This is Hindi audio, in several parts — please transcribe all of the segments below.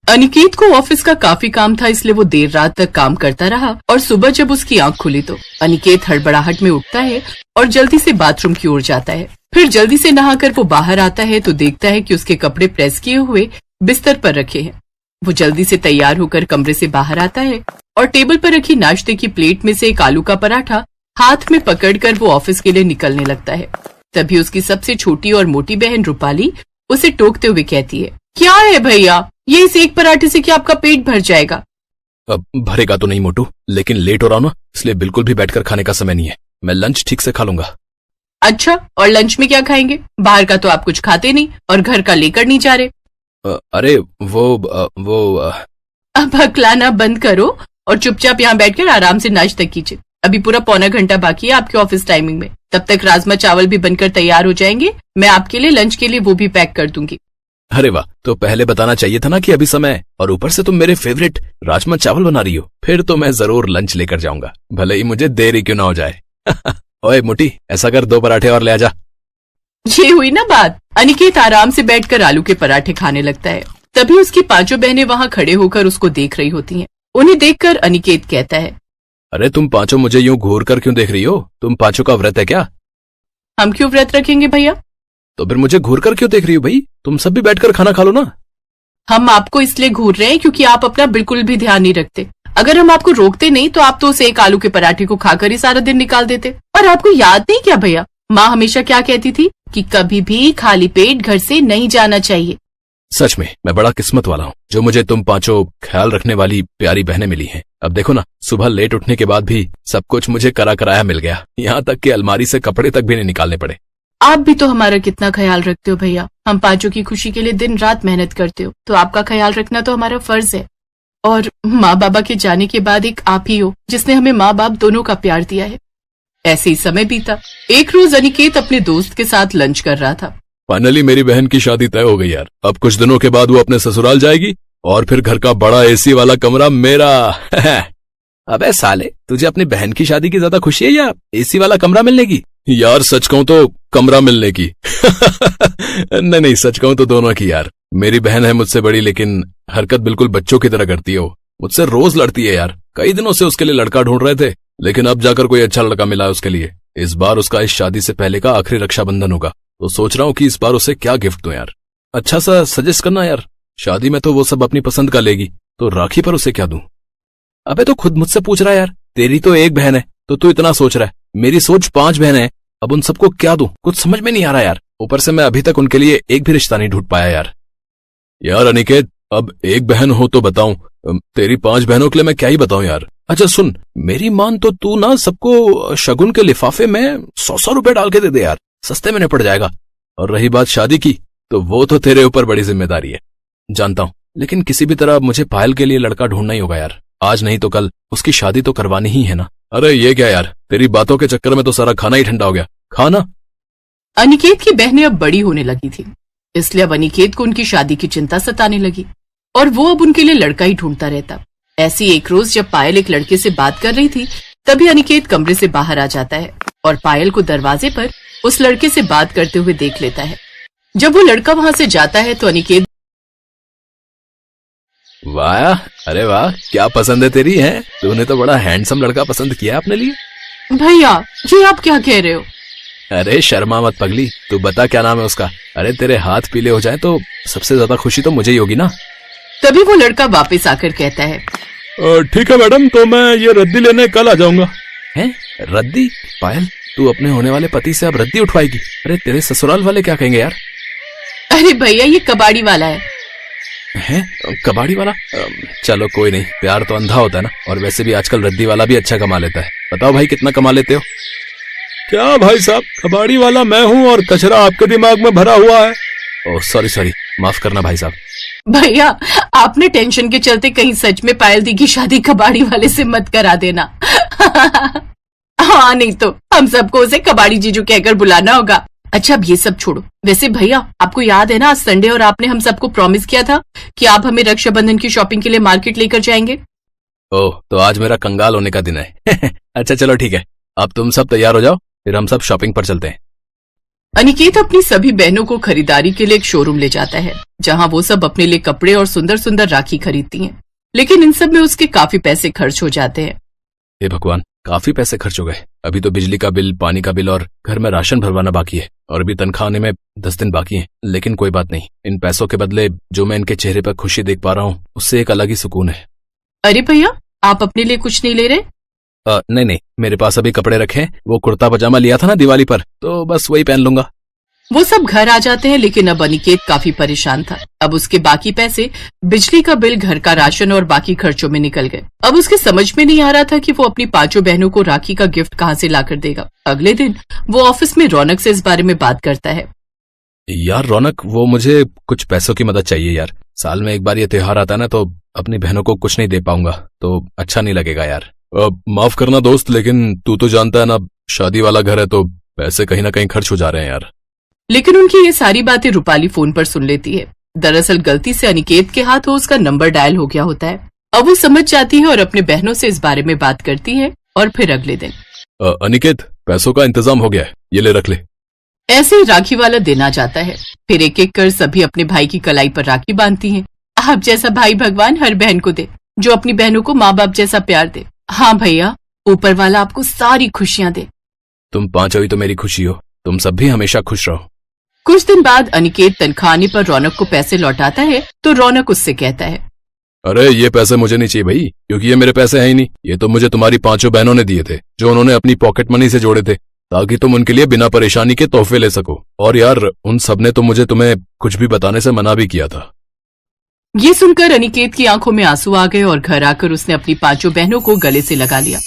अनिकेत को ऑफिस का काफी काम था, इसलिए वो देर रात तक काम करता रहा और सुबह जब उसकी आंख खुली तो अनिकेत हड़बड़ाहट में उठता है और जल्दी से बाथरूम की ओर जाता है। फिर जल्दी से नहाकर वो बाहर आता है तो देखता है कि उसके कपड़े प्रेस किए हुए बिस्तर पर रखे हैं। वो जल्दी से तैयार होकर कमरे से बाहर आता है और टेबल पर रखी नाश्ते की प्लेट में से एक आलू का पराठा हाथ में पकड़कर वो ऑफिस के लिए निकलने लगता है। तभी उसकी सबसे छोटी और मोटी बहन रूपाली उसे टोकते हुए कहती है, क्या है भैया, ये इस एक पराठे से क्या आपका पेट भर जाएगा? अब भरेगा तो नहीं मोटू, लेकिन लेट हो रहा हूं ना, इसलिए बिल्कुल भी बैठकर खाने का समय नहीं है। मैं लंच ठीक से खा लूंगा। अच्छा, और लंच में क्या खाएंगे? बाहर का तो आप कुछ खाते नहीं और घर का लेकर नहीं जा रहे। अरे वो अब हकलाना बंद करो और चुपचाप यहाँ बैठकर आराम से नाश्ता कीजिए। अभी पूरा पौना घंटा बाकी है आपके ऑफिस टाइमिंग में। तब तक राजमा चावल भी बनकर तैयार हो जाएंगे। मैं आपके लिए लंच के लिए वो भी पैक कर दूंगी। अरे वाह, तो पहले बताना चाहिए था ना कि अभी समय है, और ऊपर से तुम मेरे फेवरेट राजमा चावल बना रही हो। फिर तो मैं जरूर लंच लेकर जाऊंगा, भले ही मुझे देरी क्यों ना हो जाए। ओए मोटी, ऐसा कर 2 पराठे और ले आजा। ये हुई ना बात। अनिकेत आराम से बैठकर आलू के पराठे खाने लगता है। तभी उसकी 5 बहनें वहाँ खड़े होकर उसको देख रही होती हैं। उन्हें देखकर अनिकेत कहता है, अरे तुम 5 मुझे यूं घूर कर क्यों देख रही हो? तुम 5 का व्रत है क्या? हम क्यों व्रत रखेंगे भैया? तो फिर मुझे घूर कर क्यों देख रही हो भाई? तुम सब भी बैठकर खाना खा लो ना। हम आपको इसलिए घूर रहे हैं क्योंकि आप अपना बिल्कुल भी ध्यान नहीं रखते। अगर हम आपको रोकते नहीं तो आप तो उस एक आलू के पराठे को खाकर ही सारा दिन निकाल देते। और आपको याद नहीं क्या भैया, माँ हमेशा क्या कहती थी कि कभी भी खाली पेट घर से नहीं जाना चाहिए। सच में मैं बड़ा किस्मत वाला हूँ जो मुझे तुम 5 ख्याल रखने वाली प्यारी बहनें मिली हैं। अब देखो ना, सुबह लेट उठने के बाद भी सब कुछ मुझे करा कराया मिल गया। यहाँ तक कि अलमारी से कपड़े तक भी नहीं निकालने पड़े। आप भी तो हमारा कितना ख्याल रखते हो भैया। हम 5 की खुशी के लिए दिन रात मेहनत करते हो, तो आपका ख्याल रखना तो हमारा फर्ज है। और माँ बाबा के जाने के बाद एक आप ही हो जिसने हमें माँ बाप दोनों का प्यार दिया है। ऐसे ही समय बीता। एक रोज अनिकेत अपने दोस्त के साथ लंच कर रहा था। फाइनली मेरी बहन की शादी तय हो गई यार। अब कुछ दिनों के बाद वो अपने ससुराल जाएगी और फिर घर का बड़ा एसी वाला कमरा मेरा। अबे साले, तुझे अपनी बहन की शादी की ज्यादा खुशी है या एसी वाला कमरा मिलने की? यार सच कहूं तो कमरा मिलने की। नहीं, सच कहूं तो दोनों की यार। मेरी बहन है मुझसे बड़ी, लेकिन हरकत बिल्कुल बच्चों की तरह करती है। वो मुझसे रोज लड़ती है यार। कई दिनों से उसके लिए लड़का ढूंढ रहे थे, लेकिन अब जाकर कोई अच्छा लड़का मिला है उसके लिए। इस बार उसका इस शादी से पहले का आखिरी रक्षाबंधन होगा, तो सोच रहा हूँ कि इस बार उसे क्या गिफ्ट दूं यार। अच्छा सा सजेस्ट करना यार। शादी में तो वो सब अपनी पसंद का लेगी, तो राखी पर उसे क्या दूं? अबे तो खुद मुझसे पूछ रहा है यार। तेरी तो एक बहन है तो तू इतना सोच रहा है, मेरी सोच 5 बहनें हैं। अब उन सबको क्या दूं, कुछ समझ में नहीं आ रहा यार। ऊपर से मैं अभी तक उनके लिए एक भी रिश्ता नहीं ढूंढ पाया यार अनिकेत, अब एक बहन हो तो बताऊं, तेरी 5 बहनों के लिए मैं क्या ही बताऊं यार। अच्छा सुन, मेरी मान तो तू ना सबको शगुन के लिफाफे में 100 रुपए डाल के दे दे यार, सस्ते में निपट जाएगा। और रही बात शादी की, तो वो तो तेरे ऊपर बड़ी जिम्मेदारी है, जानता हूं। लेकिन किसी भी तरह मुझे पायल के लिए लड़का ढूंढना ही होगा यार। आज नहीं तो कल उसकी शादी तो करवानी ही है ना। अरे ये क्या यार, तेरी बातों के चक्कर में तो सारा खाना ही ठंडा हो गया। खाना। अनिकेत की बहनें अब बड़ी होने लगी थी, इसलिए अब अनिकेत को उनकी शादी की चिंता सताने लगी और वो अब उनके लिए लड़का ही ढूंढता रहता। ऐसी एक रोज जब पायल एक लड़के से बात कर रही थी, तभी अनिकेत कमरे से बाहर आ जाता है और पायल को दरवाजे पर उस लड़के से बात करते हुए देख लेता है। जब वो लड़का वहां से जाता है तो अनिकेत, वाह, अरे वाह, क्या पसंद है तेरी? है तूने तो बड़ा हैंडसम लड़का पसंद किया अपने लिए। भैया ये आप क्या कह रहे हो? अरे शर्मा मत पगली, तू बता क्या नाम है उसका। अरे तेरे हाथ पीले हो जाए तो सबसे ज्यादा खुशी तो मुझे ही होगी ना। तभी वो लड़का वापस आकर कहता है, ठीक है मैडम, तो मैं ये रद्दी लेने कल आ जाऊंगा। हैं? रद्दी? पायल, तू अपने होने वाले पति से अब रद्दी उठवाएगी? अरे तेरे ससुराल वाले क्या कहेंगे यार? अरे भैया ये कबाड़ी वाला है। हैं? कबाड़ी वाला? चलो कोई नहीं, प्यार तो अंधा होता है ना। और वैसे भी आजकल रद्दी वाला भी अच्छा कमा लेता है। बताओ भाई कितना कमा लेते हो? क्या भाई साहब, कबाड़ी वाला मैं हूँ और कचरा आपके दिमाग में भरा हुआ है। ओह सॉरी, माफ करना भाई साहब। भैया आपने टेंशन के चलते कहीं सच में पायल दी की शादी कबाड़ी वाले से मत करा देना। हाँ नहीं तो हम सबको उसे कबाड़ी जीजू कहकर बुलाना होगा। अच्छा अब ये सब छोड़ो। वैसे भैया आपको याद है ना आज संडे और आपने हम सबको प्रॉमिस किया था कि आप हमें रक्षाबंधन की शॉपिंग के लिए मार्केट लेकर जाएंगे। ओह तो आज मेरा कंगाल होने का दिन है। अच्छा चलो ठीक है, अब तुम सब तैयार हो जाओ, फिर हम सब शॉपिंग पर चलते हैं। अनिकेत अपनी सभी बहनों को खरीदारी के लिए एक शोरूम ले जाता है, जहां वो सब अपने लिए कपड़े और सुंदर सुंदर राखी खरीदती हैं। लेकिन इन सब में उसके काफी पैसे खर्च हो जाते हैं। हे भगवान, काफी पैसे खर्च हो गए। अभी तो बिजली का बिल, पानी का बिल और घर में राशन भरवाना बाकी है, और अभी तनख्वाह आने में 10 दिन बाकी हैं। लेकिन कोई बात नहीं, इन पैसों के बदले जो मैं इनके चेहरे पर खुशी देख पा रहा हूँ, उससे एक अलग ही सुकून है। अरे भैया, आप अपने लिए कुछ नहीं ले रहे? नहीं, मेरे पास अभी कपड़े रखे हैं। वो कुर्ता पजामा लिया था ना दिवाली पर, तो बस वही पहन लूंगा। वो सब घर आ जाते हैं, लेकिन अब अनिकेत काफी परेशान था। अब उसके बाकी पैसे, बिजली का बिल, घर का राशन और बाकी खर्चों में निकल गए। अब उसके समझ में नहीं आ रहा था कि वो अपनी 5 बहनों को राखी का गिफ्ट कहाँ से लाकर देगा। अगले दिन वो ऑफिस में रौनक से इस बारे में बात करता है। यार रौनक, वो मुझे कुछ पैसों की मदद चाहिए यार। साल में एक बार ये त्योहार आता है ना, तो अपनी बहनों को कुछ नहीं दे पाऊंगा तो अच्छा नहीं लगेगा यार। माफ करना दोस्त, लेकिन तू तो जानता है ना, शादी वाला घर है तो पैसे कहीं ना कहीं खर्च हो जा रहे हैं यार। लेकिन उनकी ये सारी बातें रूपाली फोन पर सुन लेती है। दरअसल गलती से अनिकेत के हाथों उसका नंबर डायल हो गया होता है। अब वो समझ जाती है और अपने बहनों से इस बारे में बात करती है। और फिर अगले दिन, अनिकेत, पैसों का इंतजाम हो गया है, ये ले रख ले। ऐसे ही राखी वाला दिन आ जाता है। फिर एक एक कर सभी अपने भाई की कलाई पर राखी बांधती हैं। आप जैसा भाई भगवान हर बहन को दे, जो अपनी बहनों को माँ बाप जैसा प्यार दे। हाँ भैया, ऊपर वाला आपको सारी खुशियां दे। तुम 5 ही तो मेरी खुशी हो। तुम सब भी हमेशा खुश रहो। कुछ दिन बाद अनिकेत तनख्वाह आने पर रौनक को पैसे लौटाता है, तो रौनक उससे कहता है, अरे ये पैसे मुझे नहीं चाहिए भाई, क्योंकि ये मेरे पैसे हैं ही नहीं। ये तो मुझे तुम्हारी 5 बहनों ने दिए थे, जो उन्होंने अपनी पॉकेट मनी से जोड़े थे, ताकि तुम उनके लिए बिना परेशानी के तोहफे ले सको। और यार, उन सब ने तो मुझे तुम्हें कुछ भी बताने से मना भी किया था। ये सुनकर अनिकेत की आंखों में आंसू आ गए और घर आकर उसने अपनी 5 बहनों को गले से लगा लिया।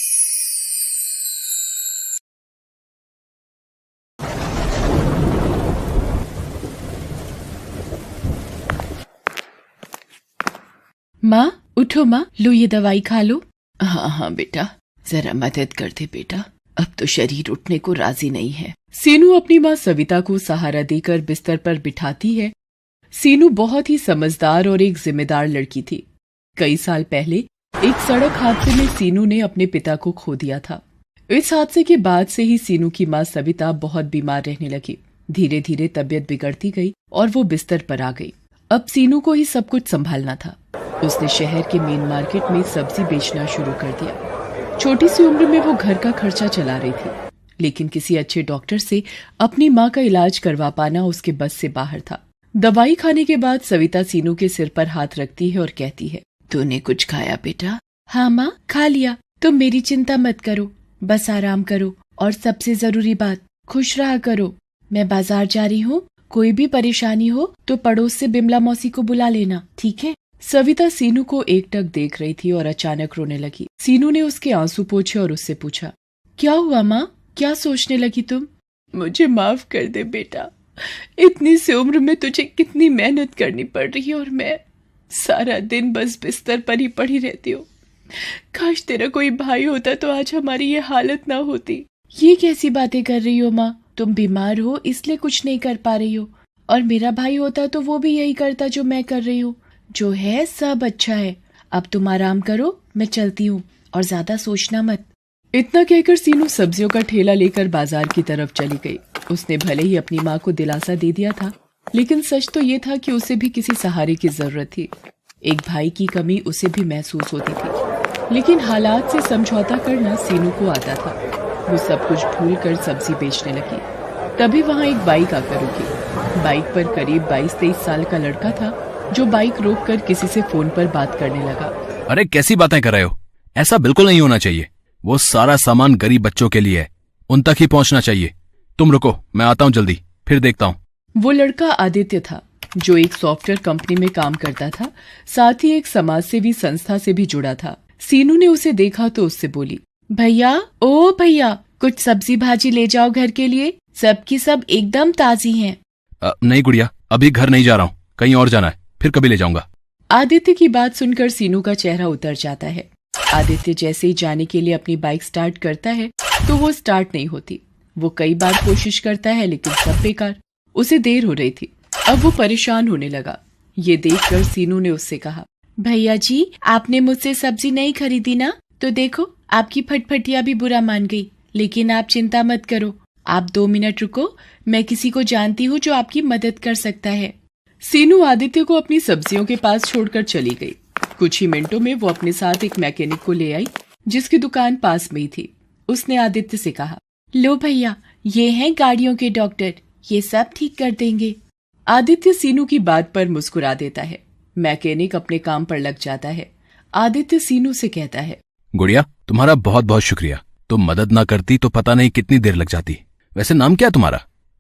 माँ उठो, माँ लो ये दवाई खा लो। हाँ हाँ बेटा, जरा मदद कर दे बेटा, अब तो शरीर उठने को राजी नहीं है। सीनू अपनी माँ सविता को सहारा देकर बिस्तर पर बिठाती है। सीनू बहुत ही समझदार और एक जिम्मेदार लड़की थी। कई साल पहले एक सड़क हादसे में सीनू ने अपने पिता को खो दिया था। इस हादसे के बाद से ही सीनू की माँ सविता बहुत बीमार रहने लगी। धीरे धीरे तबीयत बिगड़ती गई और वो बिस्तर पर आ गई। अब सीनू को ही सब कुछ संभालना था। उसने शहर के मेन मार्केट में सब्जी बेचना शुरू कर दिया। छोटी सी उम्र में वो घर का खर्चा चला रही थी, लेकिन किसी अच्छे डॉक्टर से अपनी माँ का इलाज करवा पाना उसके बस से बाहर था। दवाई खाने के बाद सविता सीनू के सिर पर हाथ रखती है और कहती है, तूने कुछ खाया बेटा? हाँ माँ, खा लिया। तुम मेरी चिंता मत करो, बस आराम करो और सबसे जरूरी बात, खुश रहा करो। मैं बाजार जा रही हूँ, कोई भी परेशानी हो तो पड़ोस से बिमला मौसी को बुला लेना, ठीक है? सविता सीनू को एकटक देख रही थी और अचानक रोने लगी। सीनू ने उसके आंसू पोंछे और उससे पूछा, क्या हुआ माँ, क्या सोचने लगी तुम? मुझे माफ कर दे बेटा, इतनी सी उम्र में तुझे कितनी मेहनत करनी पड़ रही है और मैं सारा दिन बस बिस्तर पर ही पड़ी रहती हूँ। काश तेरा कोई भाई होता तो आज हमारी ये हालत ना होती। ये कैसी बातें कर रही हो माँ? तुम बीमार हो इसलिए कुछ नहीं कर पा रही हो, और मेरा भाई होता तो वो भी यही करता जो मैं कर रही हूँ। जो है सब अच्छा है। अब तुम आराम करो, मैं चलती हूँ और ज्यादा सोचना मत। इतना कहकर सीनू सब्जियों का ठेला लेकर बाजार की तरफ चली गई। उसने भले ही अपनी माँ को दिलासा दे दिया था, लेकिन सच तो ये था कि उसे भी किसी सहारे की जरूरत थी। एक भाई की कमी उसे भी महसूस होती थी, लेकिन हालात से समझौता करना सीनू को आता था। वो सब कुछ भूलकर सब्जी बेचने लगी। तभी वहाँ एक बाइक आकर रुकी। बाइक पर करीब 22-23 साल का लड़का था, जो बाइक रोककर किसी से फोन पर बात करने लगा। अरे कैसी बातें कर रहे हो? ऐसा बिल्कुल नहीं होना चाहिए। वो सारा सामान गरीब बच्चों के लिए है, उन तक ही पहुंचना चाहिए। तुम रुको, मैं आता हूं जल्दी, फिर देखता हूं। वो लड़का आदित्य था, जो एक सॉफ्टवेयर कंपनी में काम करता था, साथ ही एक समाजसेवी संस्था से भी जुड़ा था। सीनू ने उसे देखा तो उससे बोली, भैया, ओ भैया, कुछ सब्जी भाजी ले जाओ घर के लिए, सबकी सब एकदम ताजी हैं। नहीं गुड़िया, अभी घर नहीं जा रहा हूँ, कहीं और जाना है, फिर कभी ले जाऊंगा। आदित्य की बात सुनकर सीनू का चेहरा उतर जाता है। आदित्य जैसे ही जाने के लिए अपनी बाइक स्टार्ट करता है तो वो स्टार्ट नहीं होती। वो कई बार कोशिश करता है, लेकिन सब बेकार। उसे देर हो रही थी। अब वो परेशान होने लगा। ये देखकर सीनू ने उससे कहा, भैया जी, आपने मुझसे सब्जी नहीं खरीदी ना, तो देखो आपकी फटफटिया भी बुरा मान गई। लेकिन आप चिंता मत करो, आप 2 मिनट रुको, मैं किसी को जानती हूँ जो आपकी मदद कर सकता है। सीनू आदित्य को अपनी सब्जियों के पास छोड़कर चली गई। कुछ ही मिनटों में वो अपने साथ एक मैकेनिक को ले आई जिसकी दुकान पास में ही थी। उसने आदित्य से कहा, लो भैया, ये हैं गाड़ियों के डॉक्टर, ये सब ठीक कर देंगे। आदित्य सीनू की बात पर मुस्कुरा देता है। मैकेनिक अपने काम पर लग जाता है। आदित्य सीनू से कहता है, गुड़िया, तुम्हारा बहुत बहुत शुक्रिया। तुम मदद ना करती तो पता नहीं कितनी देर लग जाती। वैसे नाम क्या है तुम्हारा,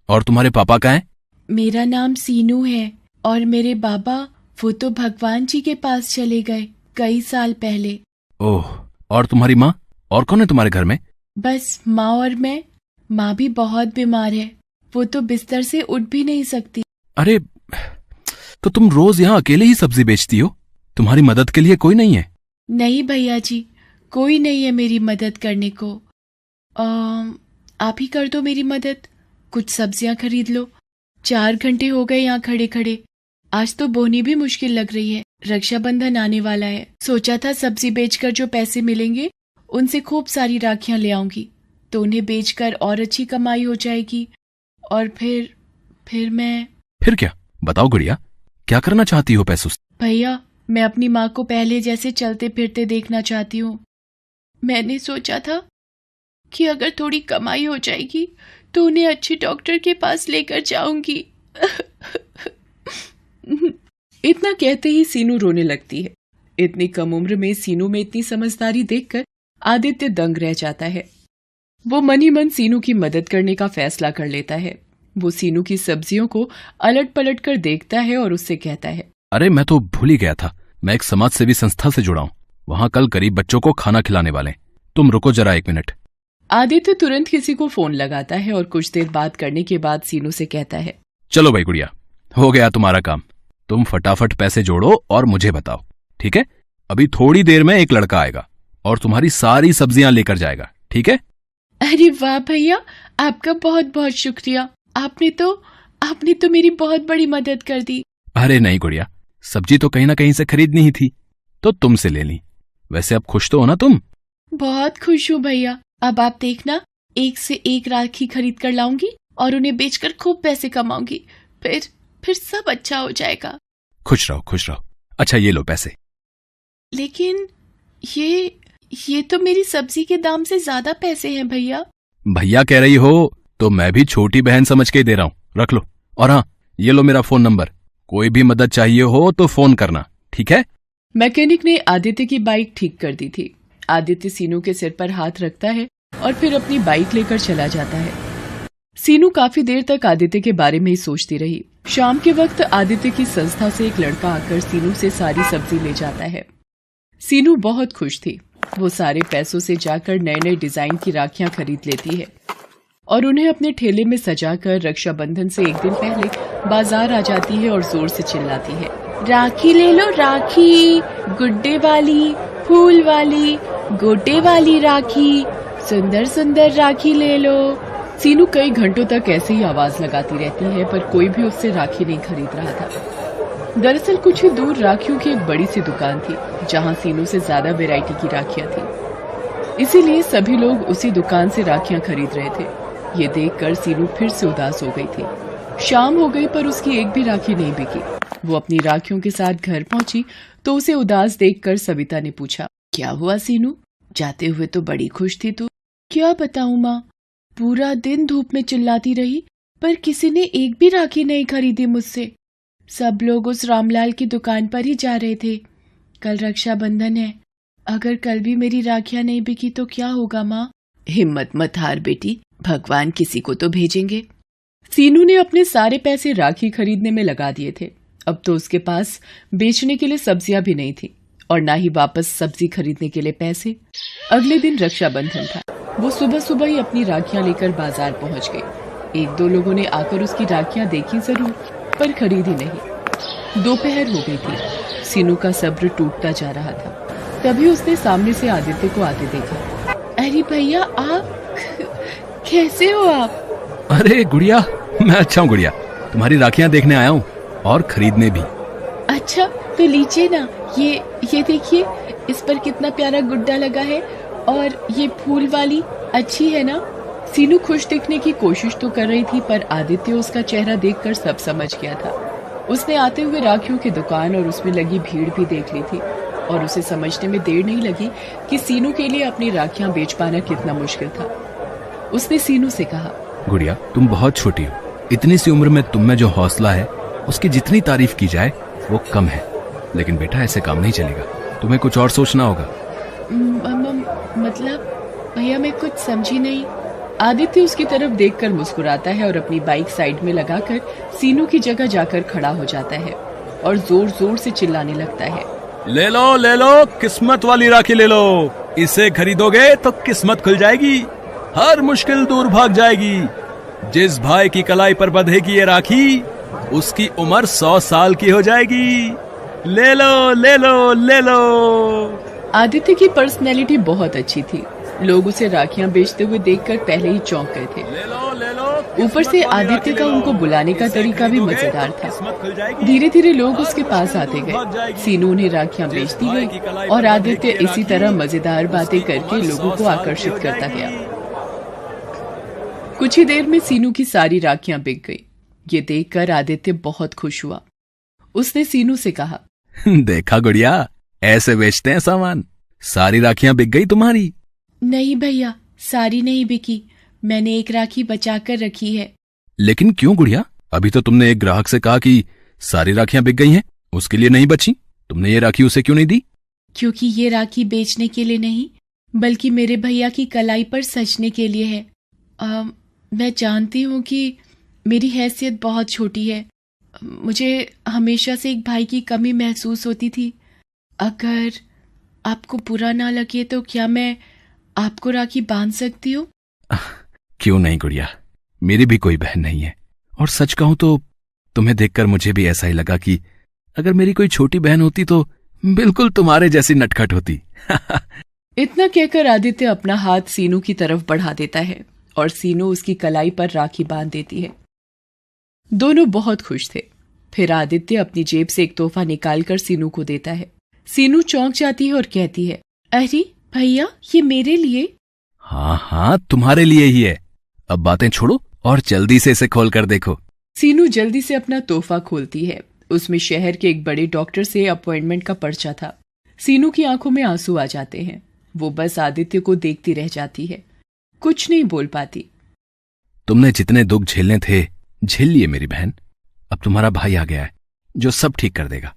और तुम्हारे पापा कहाँ हैं? मेरा नाम सीनू है और मेरे बाबा वो तो भगवान जी के पास चले गए कई साल पहले। ओह, और तुम्हारी माँ? और कौन है तुम्हारे घर में? बस माँ और मैं। माँ भी बहुत बीमार है, वो तो बिस्तर से उठ भी नहीं सकती। अरे, तो तुम रोज यहाँ अकेले ही सब्जी बेचती हो? तुम्हारी मदद के लिए कोई नहीं है? नहीं भैया जी, कोई नहीं है मेरी मदद करने को। आप ही कर दो मेरी मदद, कुछ सब्जियां खरीद लो। 4 घंटे हो गए यहाँ खड़े खड़े, आज तो बोनी भी मुश्किल लग रही है। रक्षाबंधन आने वाला है, सोचा था सब्जी बेचकर जो पैसे मिलेंगे उनसे खूब सारी राखियां ले आऊंगी, तो उन्हें बेचकर और अच्छी कमाई हो जाएगी। और फिर मैं... फिर क्या? बताओ गुड़िया, क्या करना चाहती हो पैसों से? भैया, मैं अपनी माँ को पहले जैसे चलते फिरते देखना चाहती हूँ। मैंने सोचा था कि अगर थोड़ी कमाई हो जाएगी तो उन्हें अच्छे डॉक्टर के पास लेकर जाऊंगी। इतना कहते ही सीनू रोने लगती है। इतनी कम उम्र में सीनू में इतनी समझदारी देखकर आदित्य दंग रह जाता है। वो मन ही मन सीनू की मदद करने का फैसला कर लेता है। वो सीनू की सब्जियों को अलट पलट कर देखता है और उससे कहता है, अरे मैं तो भूल ही गया था, मैं एक समाज सेवी संस्था से जुड़ा हूँ। वहाँ कल गरीब बच्चों को खाना खिलाने वाले। तुम रुको जरा 1 मिनट। आदित्य तुरंत किसी को फोन लगाता है और कुछ देर बात करने के बाद सीनू से कहता है, चलो भाई गुड़िया, हो गया तुम्हारा काम। तुम फटाफट पैसे जोड़ो और मुझे बताओ, ठीक है? अभी थोड़ी देर में एक लड़का आएगा और तुम्हारी सारी सब्जियां लेकर जाएगा, ठीक है? अरे वाह भैया, आपका बहुत बहुत शुक्रिया। आपने तो मेरी बहुत बड़ी मदद कर दी। अरे नहीं गुड़िया, सब्जी तो कहीं ना कहीं से खरीदनी ही थी, तो तुमसे ले ली। वैसे अब खुश तो हो ना तुम? बहुत खुश हूँ भैया। अब आप देखना, एक से एक राखी खरीद कर लाऊंगी और उन्हें बेचकर खूब पैसे कमाऊंगी। फिर सब अच्छा हो जाएगा। खुश रहो, खुश रहो। अच्छा, ये लो पैसे। लेकिन ये तो मेरी सब्जी के दाम से ज्यादा पैसे हैं भैया। भैया कह रही हो तो मैं भी छोटी बहन समझ के दे रहा हूँ, रख लो। और हाँ, ये लो मेरा फोन नंबर, कोई भी मदद चाहिए हो तो फोन करना, ठीक है? मैकेनिक ने आदित्य की बाइक ठीक कर दी थी। आदित्य सीनू के सिर पर हाथ रखता है और फिर अपनी बाइक लेकर चला जाता है। सीनू काफी देर तक आदित्य के बारे में ही सोचती रही। शाम के वक्त आदित्य की संस्था से एक लड़का आकर सीनू से सारी सब्जी ले जाता है। सीनू बहुत खुश थी। वो सारे पैसों से जाकर नए नए डिजाइन की राखियां खरीद लेती है और उन्हें अपने ठेले में सजाकर रक्षाबंधन से एक दिन पहले बाजार आ जाती है और जोर से चिल्लाती है, राखी ले लो राखी, गुड्डे वाली, फूल वाली, गोटे वाली राखी, सुंदर सुंदर राखी ले लो। सीनू कई घंटों तक ऐसे ही आवाज लगाती रहती है, पर कोई भी उससे राखी नहीं खरीद रहा था। दरअसल कुछ ही दूर राखियों की एक बड़ी सी दुकान थी जहां सीनू से ज्यादा वैरायटी की राखियां थी, इसीलिए सभी लोग उसी दुकान से राखियां खरीद रहे थे। ये देखकर सीनू फिर से उदास हो गई थी। शाम हो गई पर उसकी एक भी राखी नहीं बिकी। वो अपनी राखियों के साथ घर पहुंची तो उसे उदास देखकर सविता ने पूछा, क्या हुआ सीनू? जाते हुए तो बड़ी खुश थी तू। क्या बताऊं माँ, पूरा दिन धूप में चिल्लाती रही पर किसी ने एक भी राखी नहीं खरीदी मुझसे। सब लोग उस रामलाल की दुकान पर ही जा रहे थे। कल रक्षाबंधन है, अगर कल भी मेरी राखियां नहीं बिकी तो क्या होगा माँ? हिम्मत मत हार बेटी, भगवान किसी को तो भेजेंगे। सीनू ने अपने सारे पैसे राखी खरीदने में लगा दिए थे। अब तो उसके पास बेचने के लिए सब्जियां भी नहीं थी और ना ही वापस सब्जी खरीदने के लिए पैसे। अगले दिन रक्षाबंधन था। वो सुबह सुबह ही अपनी राखियां लेकर बाजार पहुंच गई। 1-2 लोगों ने आकर उसकी राखियां देखी जरूर, पर खरीदी नहीं। दोपहर हो गई थी। सीनू का सब्र टूटता जा रहा था। तभी उसने सामने से आदित्य को आते देखा। अरे भैया, आप कैसे हो आप? अरे गुड़िया, मैं अच्छा हूँ गुड़िया, तुम्हारी राखियां देखने आया हूँ और खरीदने भी। अच्छा तो लीजिए ना, ये देखिए, इस पर कितना प्यारा गुड्डा लगा है और ये फूल वाली अच्छी है ना? सीनू खुश दिखने की कोशिश तो कर रही थी, पर आदित्य उसका चेहरा देखकर सब समझ गया था। उसने आते हुए राखियों की दुकान और उसमें लगी भीड़ भी देख ली थी और उसे समझने में देर नहीं लगी कि सीनू के लिए अपनी राखियां बेच पाना कितना मुश्किल था। उसने सीनू से कहा, गुड़िया, तुम बहुत छोटी हो, इतनी सी उम्र में तुम में जो हौसला है उसकी जितनी तारीफ की जाए वो कम है। लेकिन बेटा, ऐसे काम नहीं चलेगा, तुम्हें कुछ और सोचना होगा। मतलब भैया, मैं कुछ समझी नहीं। आदित्य उसकी तरफ देखकर मुस्कुराता है और अपनी बाइक साइड में लगाकर सीनू की जगह जाकर खड़ा हो जाता है और जोर जोर से चिल्लाने लगता है, ले लो, किस्मत वाली राखी ले लो। इसे खरीदोगे तो किस्मत खुल जाएगी, हर मुश्किल दूर भाग जाएगी। जिस भाई की कलाई पर बंधेगी ये राखी, उसकी उम्र 100 साल की हो जाएगी। ले लो। आदित्य की पर्सनैलिटी बहुत अच्छी थी। लोग उसे राखियां बेचते हुए देखकर पहले ही चौंक गए थे। ऊपर से आदित्य का उनको बुलाने का तरीका भी मजेदार था। धीरे धीरे लोग उसके पास आते गए। सीनू उन्हें राखियां बेचती गई और आदित्य इसी तरह मजेदार बातें करके लोगों को आकर्षित करता गया। कुछ ही देर में सीनू की सारी राखियां बिक गई। ये देखकर आदित्य बहुत खुश हुआ। उसने सीनू से कहा, देखा गुड़िया, ऐसे बेचते हैं सामान। सारी राखियां बिक गई तुम्हारी। नहीं भैया, सारी नहीं बिकी, मैंने एक राखी बचा कर रखी है। लेकिन क्यों गुड़िया? अभी तो तुमने एक ग्राहक से कहा कि सारी राखियां बिक गई हैं, उसके लिए नहीं बची। तुमने ये राखी उसे क्यों नहीं दी? क्योंकि ये राखी बेचने के लिए नहीं, बल्कि मेरे भैया की कलाई पर सजने के लिए है। मैं जानती हूँ कि मेरी हैसियत बहुत छोटी है। मुझे हमेशा से एक भाई की कमी महसूस होती थी। अगर आपको बुरा ना लगे तो क्या मैं आपको राखी बांध सकती हूँ? क्यों नहीं गुड़िया, मेरी भी कोई बहन नहीं है। और सच कहूं तो तुम्हें देखकर मुझे भी ऐसा ही लगा कि अगर मेरी कोई छोटी बहन होती तो बिल्कुल तुम्हारे जैसी नटखट होती। इतना कहकर आदित्य अपना हाथ सीनू की तरफ बढ़ा देता है और सीनू उसकी कलाई पर राखी बांध देती है। दोनों बहुत खुश थे। फिर आदित्य अपनी जेब से एक तोहफा निकालकर सीनू को देता है। सीनू चौंक जाती है और कहती है, अरे भैया, ये मेरे लिए? हाँ, तुम्हारे लिए ही है। अब बातें छोड़ो और जल्दी से इसे खोल कर देखो। सीनू जल्दी से अपना तोहफा खोलती है। उसमें शहर के एक बड़े डॉक्टर से अपॉइंटमेंट का पर्चा था। सीनू की आंखों में आंसू आ जाते हैं। वो बस आदित्य को देखती रह जाती है, कुछ नहीं बोल पाती। तुमने जितने दुख झेलने थे झेल लिए मेरी बहन। अब तुम्हारा भाई आ गया है जो सब ठीक कर देगा।